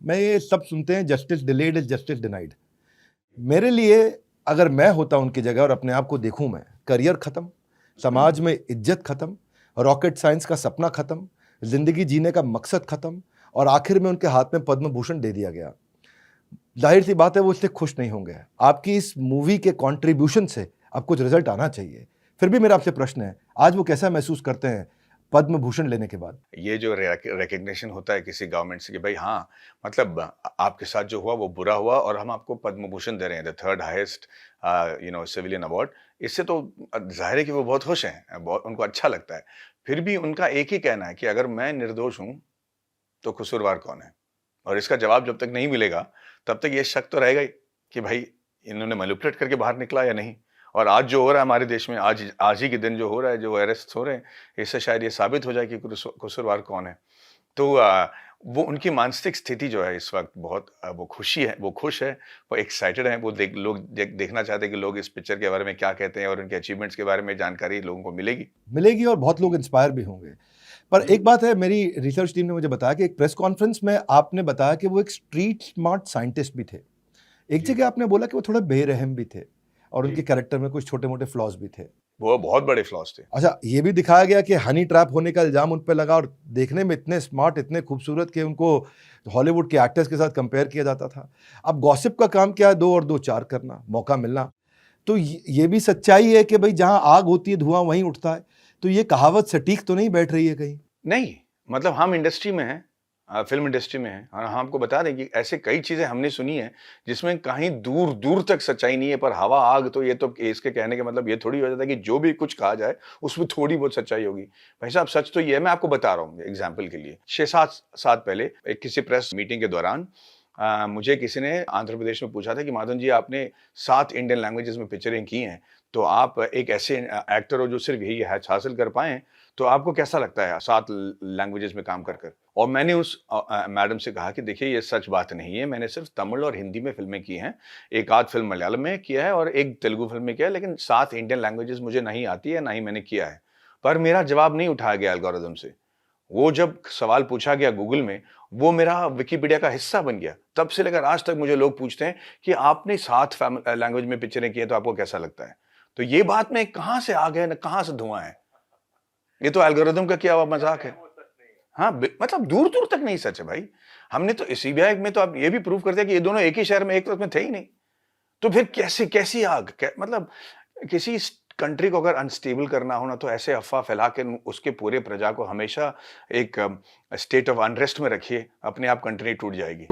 मैं ये सब सुनते हैं justice delayed is justice denied. मेरे लिए अगर मैं होता उनकी जगह और अपने आप को देखूं, मैं करियर खत्म, समाज में इज्जत खत्म, रॉकेट साइंस का सपना खत्म, जिंदगी जीने का मकसद खत्म, और आखिर में उनके हाथ में पद्म भूषण दे दिया गया। जाहिर सी बात है वो इससे खुश नहीं होंगे। आपकी इस मूवी के कंट्रीब्यूशन से अब कुछ रिजल्ट आना चाहिए। फिर भी मेरा आपसे प्रश्न है, आज वो कैसा महसूस करते हैं पद्म भूषण लेने के बाद? ये जो रिकग्निशन होता है किसी गवर्नमेंट से कि भाई हाँ, मतलब आपके साथ जो हुआ वो बुरा हुआ और हम आपको पद्म भूषण दे रहे हैं, the third highest civilian award. इससे तो जाहिर है कि वो बहुत खुश हैं, बहुत उनको अच्छा लगता है। फिर भी उनका एक ही कहना है कि अगर मैं निर्दोष हूँ तो कसूरवार कौन है? और इसका जवाब जब तक नहीं मिलेगा तब तक ये शक तो रहेगा ही कि भाई इन्होंने मैनिपुलेट करके बाहर निकला या नहीं। और आज जो हो रहा है हमारे देश में, आज आज ही के दिन जो हो रहा है, जो अरेस्ट हो रहे हैं, इससे शायद ये साबित हो जाए कि कसूरवार कौन है। तो वो उनकी मानसिक स्थिति जो है इस वक्त बहुत वो खुशी है, वो खुश है, वो एक्साइटेड है, वो देखना चाहते हैं कि लोग इस पिक्चर के बारे में क्या कहते हैं और उनके अचीवमेंट्स के बारे में जानकारी लोगों को मिलेगी और बहुत लोग इंस्पायर भी होंगे। पर एक बात है, मेरी रिसर्च टीम ने मुझे बताया कि एक प्रेस कॉन्फ्रेंस में आपने बताया कि वो एक स्ट्रीट स्मार्ट साइंटिस्ट भी थे। एक जगह आपने बोला कि वो थोड़े बेरहम भी थे और उनके कैरेक्टर में कुछ छोटे मोटे फ्लॉज भी थे। वो बहुत बड़े फ्लॉज थे। अच्छा, ये भी दिखाया गया कि हनी ट्रैप होने का इल्जाम उन पे लगा और देखने में इतने स्मार्ट, इतने खूबसूरत कि उनको हॉलीवुड के एक्टर्स के साथ कंपेयर किया जाता था। अब गॉसिप का काम क्या है? 2 और 2 4 करना, मौका मिलना। तो ये भी सच्चाई है कि भाई जहां आग होती है धुआं वहीं उठता है। तो ये कहावत सटीक तो नहीं बैठ रही है कहीं? नहीं, मतलब हम इंडस्ट्री में हैं, फ़िल्म इंडस्ट्री में हैं और हम आपको बता दें कि ऐसे कई चीज़ें हमने सुनी हैं, जिसमें कहीं दूर-दूर तक सच्चाई नहीं है, पर हवा आग तो ये तो इसके कहने का मतलब ये थोड़ी हो जाता है कि जो भी कुछ कहा जाए, उसमें थोड़ी बहुत सच्चाई होगी। भाई साहब, सच तो ये है, मैं आपको बता रहा हूँ एग्ज़ाम्पल के लिए। 6-7 साल पहले एक किसी प्रेस मीटिंग के दौरान मुझे किसी ने आंध्र प्रदेश में पूछा था कि माधवन जी, आपने 7 इंडियन लैंग्वेजेज़ में पिक्चरें की हैं, तो आप एक ऐसे एक्टर हो जो सिर्फ़ यही हैच हासिल कर पाए हैं, तो आपको कैसा लगता है 7 लैंग्वेजेज़ में काम कर कर? और मैंने उस मैडम से कहा कि देखिए, ये सच बात नहीं है, मैंने सिर्फ़ तमिल और हिंदी में फ़िल्में की हैं, एक आध फ़िल्म मलयालम में किया है और एक तेलुगु फ़िल्म में किया है, लेकिन 7 इंडियन लैंग्वेजेज़ मुझे नहीं आती है, ना ही मैंने किया है। पर मेरा जवाब नहीं उठाया गया एल्गोरिदम से। वो जब सवाल पूछा गया गूगल में, वो मेरा विकिपीडिया का हिस्सा बन गया। तब से लेकर आज तक मुझे लोग पूछते हैं कि आपने 7 लैंग्वेज में पिक्चरें की हैं, तो आपको कैसा लगता है? तो ये बात में कहाँ से आग है, न कहाँ से धुआँ है? ये तो एल्गोरिदम का किया हुआ मज़ाक है। हाँ, मतलब दूर-दूर तक नहीं सच है भाई। हमने तो सीबीआई में तो अब ये भी प्रूव कर दिया कि ये दोनों एक ही शहर में, एक वक़्त में थे ही नहीं। तो फिर कैसी आग? मतलब किसी कंट्री को अगर अनस्टेबल करना हो ना, तो ऐसे अफ़वाह फैला के उसके पूरे प्रजा को हमेशा एक स्टेट ऑफ अनरेस्ट में रखिए, अपने आप कंट्री टूट जाएगी।